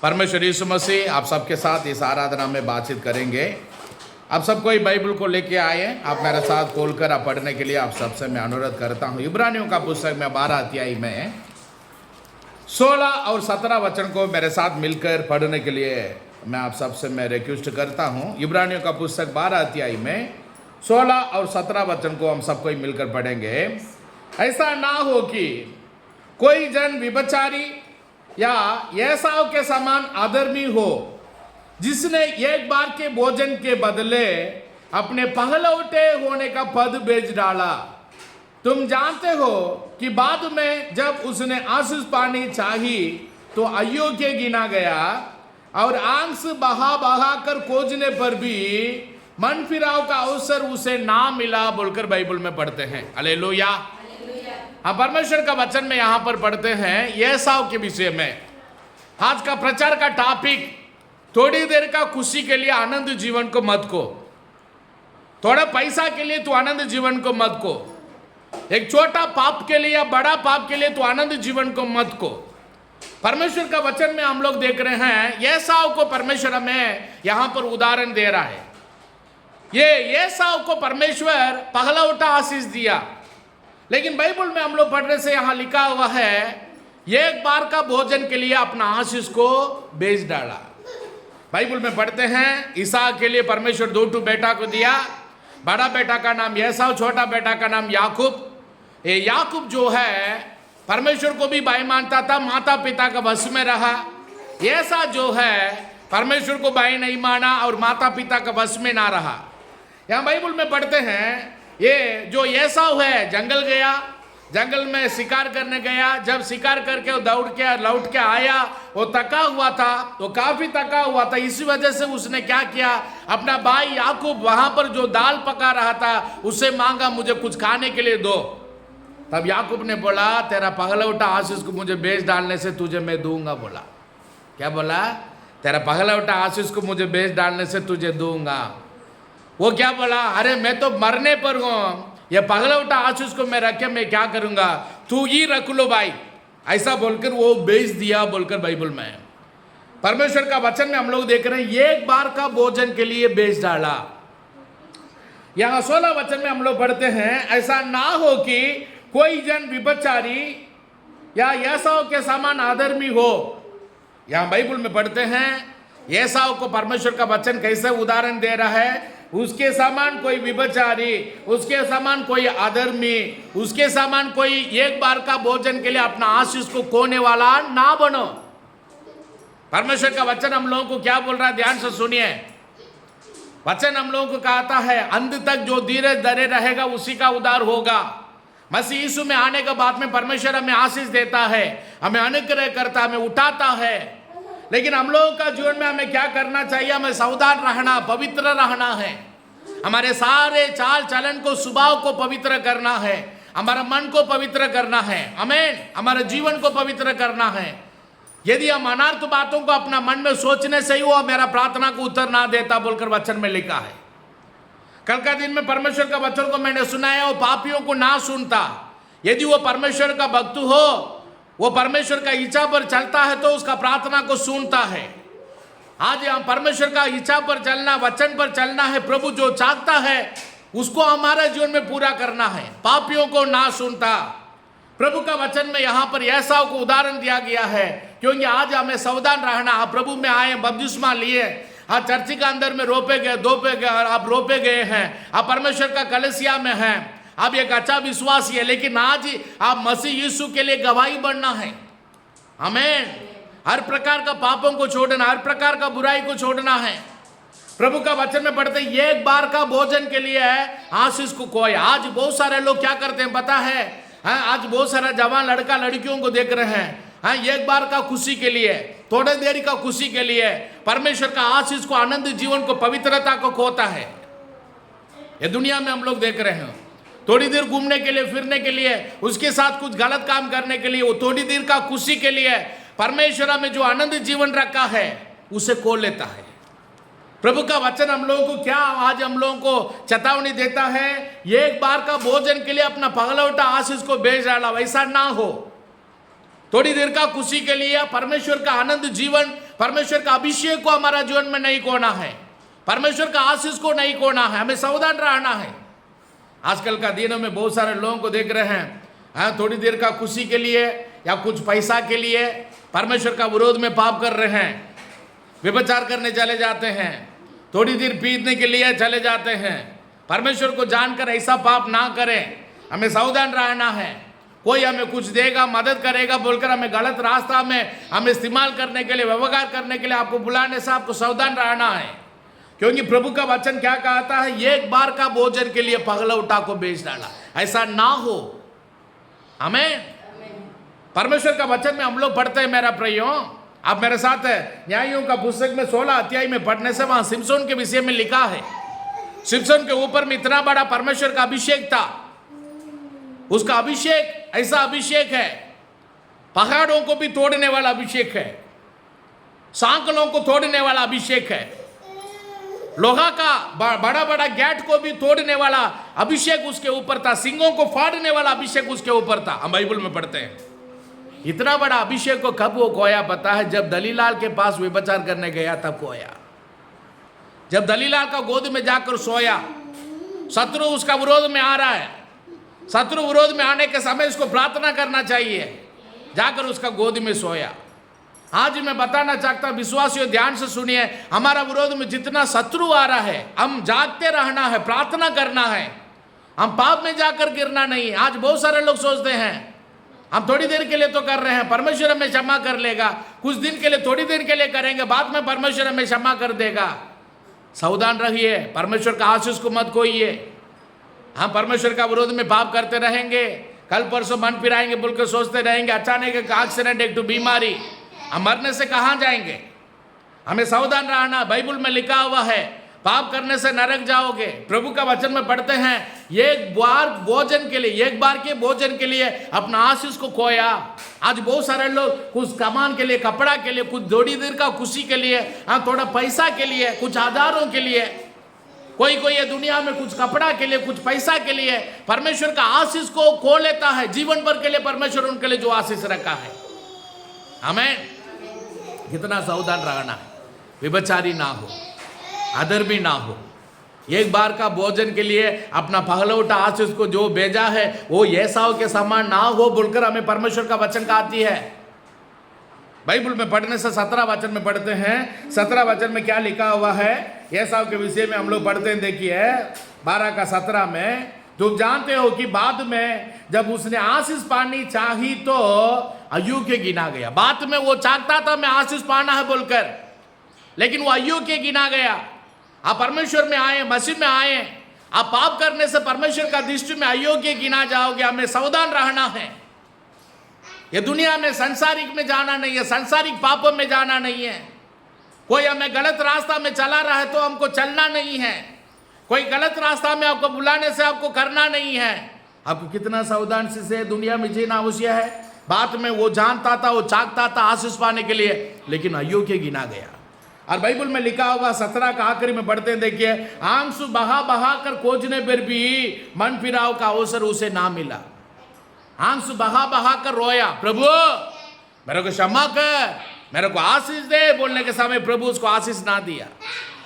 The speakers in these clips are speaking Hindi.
परमेश्वर यीशु मसीह आप सबके साथ इस आराधना में बातचीत करेंगे। आप सब कोई बाइबल को लेके आए, आप मेरे साथ खोलकर आप पढ़ने के लिए आप सबसे मैं अनुरोध करता हूँ। इब्रानियों का पुस्तक में 12 अध्याय में 16 और 17 वचन को मेरे साथ मिलकर पढ़ने के लिए मैं आप सबसे मैं रिक्वेस्ट करता हूँ। इब्रानियों का पुस्तक 12 अध्याय में 16 और 17 वचन को हम सब कोई मिलकर पढ़ेंगे। ऐसा ना हो कि कोई जन विभचारी या एसाव के समान अधर्मी हो, जिसने एक बार के भोजन के बदले अपने पहलौठे होने का पद बेच डाला। तुम जानते हो कि बाद में जब उसने आशीष पानी चाही तो अयोग्य गिना गया, और आंस बहा बहा कर खोजने पर भी मन फिराव का अवसर उसे ना मिला, बोलकर बाइबल में पढ़ते हैं। हालेलुया। हम परमेश्वर का वचन में यहां पर पढ़ते हैं एसाव के विषय में। आज का प्रचार का टॉपिक, थोड़ी देर का खुशी के लिए आनंद जीवन को मत को, थोड़ा पैसा के लिए तू आनंद जीवन को मत को, एक छोटा पाप के लिए या बड़ा पाप के लिए तू आनंद जीवन को मत को। परमेश्वर का वचन में हम लोग देख रहे हैं एसाव को परमेश्वर हमें यहां पर उदाहरण दे रहा है। ये एसाव को परमेश्वर पहलौठा आशीष दिया, लेकिन बाइबल में हम लोग पढ़ने से यहां लिखा हुआ है एक बार का भोजन के लिए अपना आशीष को बेच डाला। बाइबल में पढ़ते हैं इसहाक के लिए परमेश्वर 2 बेटा को दिया। बड़ा बेटा का नाम एसाव, छोटा बेटा का नाम याकूब। ये याकूब जो है परमेश्वर को भी भाई मानता था, माता पिता का वश में रहा। एसाव जो है परमेश्वर को भाई नहीं माना और माता पिता का वश में ना रहा। यहाँ बाइबल में पढ़ते हैं ये जो एसाव है जंगल गया, जंगल में शिकार करने गया। जब शिकार करके वो दौड़ के लौट के आया, वो थका हुआ था, वो काफी थका हुआ था। इसी वजह से उसने क्या किया, अपना भाई याकूब वहां पर जो दाल पका रहा था उससे मांगा, मुझे कुछ खाने के लिए दो। तब याकूब ने बोला तेरा पहलौठा आशीष को मुझे बेच डालने से तुझे मैं दूंगा। बोला क्या बोला, तेरा पहलौठा आशीष को मुझे बेच डालने से तुझे दूंगा। वो क्या बोला, अरे मैं तो मरने पर हूं, ये पहलौठा आशीष को मैं रखे मैं क्या करूंगा, तू ही रख लो भाई, ऐसा बोलकर वो बेच दिया, बोलकर बाइबल में परमेश्वर का वचन में हम लोग देख रहे हैं एक बार का भोजन के लिए बेच डाला। यहां 16 वचन में हम लोग पढ़ते हैं ऐसा ना हो कि कोई जन विभचारी या एसाव के समान अधर्मी हो। यहां बाइबल में पढ़ते हैं एसाव को परमेश्वर का वचन कैसे उदाहरण दे रहा है, उसके समान कोई विभचारी, उसके समान कोई अधर्मी, उसके समान कोई एक बार का भोजन के लिए अपना आशीष को खोने वाला ना बनो। परमेश्वर का वचन हम लोगों को क्या बोल रहा है, ध्यान से सुनिए। वचन हम लोगों को कहता है अंत तक जो धीरज धरे रहेगा उसी का उद्धार होगा। मसीह यीशु में आने के बाद में परमेश्वर हमें आशीष देता है, हमें अनुग्रह करता है, हमें उठाता है। लेकिन हम लोगों का जीवन में हमें क्या करना चाहिए, हमें सावधान रहना, पवित्र रहना है। हमारे सारे चाल चलन को, स्वभाव को पवित्र करना है, हमारा मन को पवित्र करना है, आमीन, हमारे जीवन को पवित्र करना है। यदि हम अनर्थ बातों को अपना मन में सोचने से ही वो मेरा प्रार्थना को उत्तर ना देता, बोलकर वचन में लिखा है। कल का दिन में परमेश्वर का वचन को मैंने सुनाया, वो पापियों को ना सुनता। यदि वो परमेश्वर का भक्त हो, वो परमेश्वर का इच्छा पर चलता है तो उसका प्रार्थना को सुनता है। आज हम परमेश्वर का इच्छा पर चलना, वचन पर चलना है। प्रभु जो चाहता है उसको हमारे जीवन में पूरा करना है, पापियों को ना सुनता। प्रभु का वचन में यहाँ पर एसाव को उदाहरण दिया गया है, क्योंकि आज हमें सावधान रहना। आप प्रभु में आए, बपतिस्मा लिए, आप चर्च के अंदर में रोपे गए, दोपे गए, आप रोपे गए हैं, आप परमेश्वर का कलीसिया में हैं, आप एक अच्छा विश्वासी है। लेकिन आज आप मसीह यीशु के लिए गवाही बनना है, आमीन। हर प्रकार का पापों को छोड़ना, हर प्रकार का बुराई को छोड़ना है। प्रभु का वचन में पढ़ते एक बार का भोजन के लिए आशीष को खोए। आज बहुत सारे लोग क्या करते हैं पता है, आज बहुत सारा जवान लड़का लड़कियों को देख रहे हैं, एक बार का खुशी के लिए, थोड़े देर का खुशी के लिए परमेश्वर का आशीष को, आनंद जीवन को, पवित्रता को खोता है। ये दुनिया में हम लोग देख रहे हैं, थोड़ी देर घूमने के लिए, फिरने के लिए, उसके साथ कुछ गलत काम करने के लिए, वो थोड़ी देर का खुशी के लिए परमेश्वर में जो आनंद जीवन रखा है उसे खो लेता है। प्रभु का वचन हम लोगों को क्या आज हम लोगों को चेतावनी देता है, एक बार का भोजन के लिए अपना पहलौठा आशीष को बेच डाला, वैसा ना हो। थोड़ी देर का खुशी के लिए परमेश्वर का आनंद जीवन परमेश्वर का अभिषेक को हमारा जीवन में नहीं खोना है, परमेश्वर का आशीष को नहीं खोना है, हमें सावधान रहना है। आजकल का दिनों में बहुत सारे लोगों को देख रहे हैं, थोड़ी देर का खुशी के लिए या कुछ पैसा के लिए परमेश्वर का विरोध में पाप कर रहे हैं, व्यभिचार करने चले जाते हैं, थोड़ी देर पीने के लिए चले जाते हैं। परमेश्वर को जानकर ऐसा पाप ना करें, हमें सावधान रहना है। कोई हमें कुछ देगा, मदद करेगा बोलकर हमें गलत रास्ता में हमें इस्तेमाल करने के लिए, व्यवहार करने के लिए आपको बुलाने से आपको सावधान रहना है, क्योंकि प्रभु का वचन क्या कहता है, एक बार का भोजन के लिए पगलौठा को बेच डाला। ऐसा ना हो। हमें परमेश्वर का वचन में हम लोग पढ़ते हैं मेरा प्रियो, आप मेरे साथ है, न्यायों का पुस्तक में 16 अध्याय में पढ़ने से वहां सिमसोन के विषय में लिखा है। सिमसोन के ऊपर में इतना बड़ा परमेश्वर का अभिषेक था। उसका अभिषेक ऐसा अभिषेक है, पहाड़ों को भी तोड़ने वाला अभिषेक है, सांकलों को तोड़ने वाला अभिषेक है, लोहा का बड़ा बड़ा गेट को भी तोड़ने वाला अभिषेक उसके ऊपर था, सिंगों को फाड़ने वाला अभिषेक उसके ऊपर था। हम बाइबल में पढ़ते हैं। इतना बड़ा अभिषेक को कब वो खोया पता है? जब दलीलाल के पास व्यभिचार करने गया तब खोया। जब दलीलाल का गोद में जाकर सोया, शत्रु उसका विरोध में आ रहा है, शत्रु विरोध में आने के समय उसको प्रार्थना करना चाहिए, जाकर उसका गोद में सोया। आज मैं बताना चाहता, विश्वासियों ध्यान से सुनिए, हमारा विरोध में जितना शत्रु आ रहा है, हम जागते रहना है, प्रार्थना करना है, हम पाप में जाकर गिरना नहीं। आज बहुत सारे लोग सोचते हैं हम थोड़ी देर के लिए तो कर रहे हैं, परमेश्वर हमें क्षमा कर लेगा, कुछ दिन के लिए, थोड़ी देर के लिए करेंगे, बाद में परमेश्वर हमें क्षमा कर देगा। सावधान रहिए, परमेश्वर का आशीष को मत खोइए। हम परमेश्वर का विरोध में पाप करते रहेंगे, कल परसों मन फिराएंगे बोल के सोचते रहेंगे, अचानक एक एक्सीडेंट, एक बीमारी, हम मरने से कहाँ जाएंगे? हमें सावधान रहना। बाइबल में लिखा हुआ है, पाप करने से नरक जाओगे। प्रभु का वचन में पढ़ते हैं, एक बार भोजन के लिए, एक बार के भोजन के लिए अपना आशीष को खोया। आज बहुत सारे लोग कुछ सामान के लिए, कपड़ा के लिए, कुछ थोड़ी देर का खुशी के लिए, थोड़ा पैसा के लिए, कुछ आधारों के लिए, कोई ये दुनिया में कुछ कपड़ा के लिए, कुछ पैसा के लिए परमेश्वर का आशीष को खो लेता है। जीवन भर के लिए परमेश्वर उनके लिए जो आशीष रखा है, हमें कितना सावधान रहना है। व्यभिचारी ना हो, अधर्मी ना हो, एक बार का भोजन के लिए अपना पगलौठा आशीष को जो भेजा है वो एसाव के समान ना हो बोलकर हमें परमेश्वर का वचन कहती है। बाइबल में पढ़ने से 17 वचन में पढ़ते हैं, 17 वचन में क्या लिखा हुआ है एसाव के विषय में हम लोग पढ़ते हैं। देखिए 12 का 17 में, तुम जानते हो कि बाद में जब उसने आशीष पानी चाही तो अयोग्य गिना गया। बाद में वो चाहता था मैं आशीष पाना है बोलकर, लेकिन वो अयोग्य गिना गया। आप परमेश्वर में आए, मसीह में आए, आप पाप करने से परमेश्वर का दृष्टि में अयोग्य गिना जाओगे। हमें सावधान रहना है। ये दुनिया में संसारिक में जाना नहीं है, संसारिक पापों में जाना नहीं है। कोई हमें गलत रास्ता में चला रहा है तो हमको चलना नहीं है। कोई गलत रास्ता में आपको बुलाने से आपको करना नहीं है। आपको कितना सावधान से दुनिया में जीना आवश्यक है। बात में वो जानता था, वो चाहता था आशीष पाने के लिए, लेकिन अयोग्य गिना गया। और बाइबल में लिखा हुआ 17 का आखिरी में पढ़ते हैं, देखिए, आंसू बहा बहा कर खोजने पर भी मन फिराव का अवसर उसे ना मिला। आंसू बहा बहा कर रोया, प्रभु मेरे को क्षमा कर, मेरे को आशीष दे बोलने के समय प्रभु उसको आशीष ना दिया,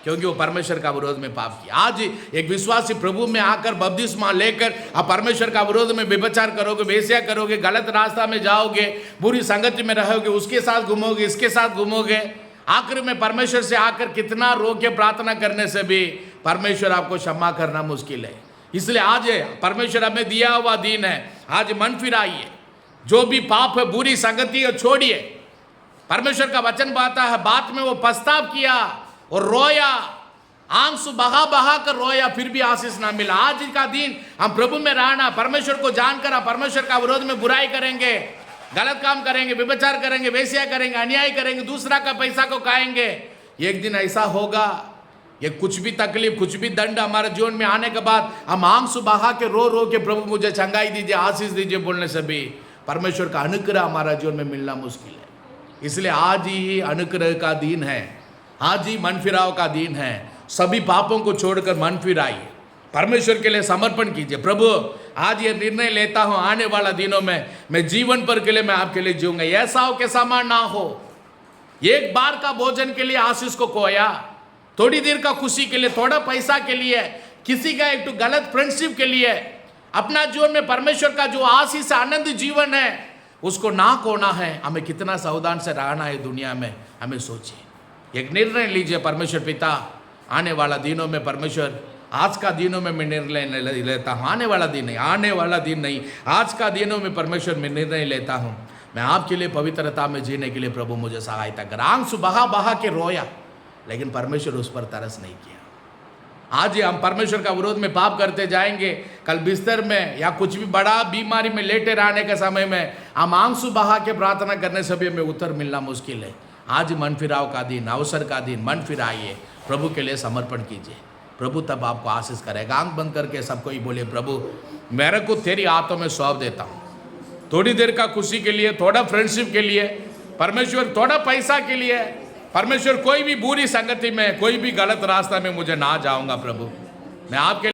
क्योंकि वो परमेश्वर का विरोध में पाप किया। आज एक विश्वासी प्रभु में आकर बपतिस्मा लेकर आप परमेश्वर का विरोध में व्यभिचार करोगे, वेश्या करोगे, गलत रास्ता में जाओगे, बुरी संगति में रहोगे, उसके साथ घूमोगे, इसके साथ घूमोगे, आखिर में परमेश्वर से आकर कितना रो के प्रार्थना करने से भी परमेश्वर आपको क्षमा करना मुश्किल है। इसलिए आज परमेश्वर हमें दिया हुआ दिन है, आज मन फिराइए, जो भी पाप है, बुरी संगति है, छोड़िए। परमेश्वर का वचन बाता है, बात में वो पछताव किया और रोया, आंसू बहा बहा कर रोया, फिर भी आशीष ना मिला। आज का दिन हम प्रभु में रहना, परमेश्वर को जानकर आप परमेश्वर का विरोध में बुराई करेंगे, गलत काम करेंगे, व्यभिचार करेंगे, वेश्या करेंगे, अन्याय करेंगे, दूसरा का पैसा को खाएंगे। एक दिन ऐसा होगा, ये कुछ भी तकलीफ, कुछ भी दंड हमारे जीवन में आने के बाद हम आंसू बहा के रो के प्रभु मुझे चंगाई दीजिए, आशीष दीजिए बोलने से भी परमेश्वर का अनुग्रह हमारा जीवन में मिलना मुश्किल है। इसलिए आज ही अनुग्रह का दिन है, आज ही मन फिराव का दिन है। सभी पापों को छोड़कर मन फिराइए, परमेश्वर के लिए समर्पण कीजिए। प्रभु आज ये निर्णय लेता हूँ, आने वाला दिनों में मैं जीवन भर के लिए मैं आपके लिए जीऊंगा, एसाव के समान ना हो। एक बार का भोजन के लिए आशीष को खोया, थोड़ी देर का खुशी के लिए, थोड़ा पैसा के लिए, किसी का एक तो गलत फ्रेंडशिप के लिए, अपना जीवन में परमेश्वर का जो आशीष आनंद जीवन है उसको ना खोना है। हमें कितना सावधान से रहना है दुनिया में, हमें सोचिए। एक निर्णय लीजिए, परमेश्वर पिता आने वाला दिनों में, परमेश्वर आज का दिनों में मैं निर्णय लेता हूँ, आने वाला दिन नहीं, आने वाला दिन नहीं, आज का दिनों में परमेश्वर मैं निर्णय लेता हूँ, मैं आपके लिए पवित्रता में जीने के लिए प्रभु मुझे सहायता कर। आंसू बहा बहा के रोया, लेकिन परमेश्वर उस पर तरस नहीं किया। आज ही हम परमेश्वर का विरोध में पाप करते जाएंगे, कल बिस्तर में या कुछ भी बड़ा बीमारी में लेटे रहने के समय में हम आंसू बहा के प्रार्थना करने से भी हमें उत्तर मिलना मुश्किल है। आज मन फिराव का दिन, अवसर का दिन, मन फिराइए, प्रभु के लिए समर्पण कीजिए, प्रभु तब आपको आशीष करेगा। आंख बंद करके सबको ही बोले, प्रभु मेरे को तेरी हाथों में सौंप देता हूँ, थोड़ी देर का खुशी के लिए, थोड़ा फ्रेंडशिप के लिए, परमेश्वर थोड़ा पैसा के लिए, परमेश्वर कोई भी बुरी संगति में, कोई भी गलत रास्ता में मुझे ना जाऊंगा, प्रभु मैं आपके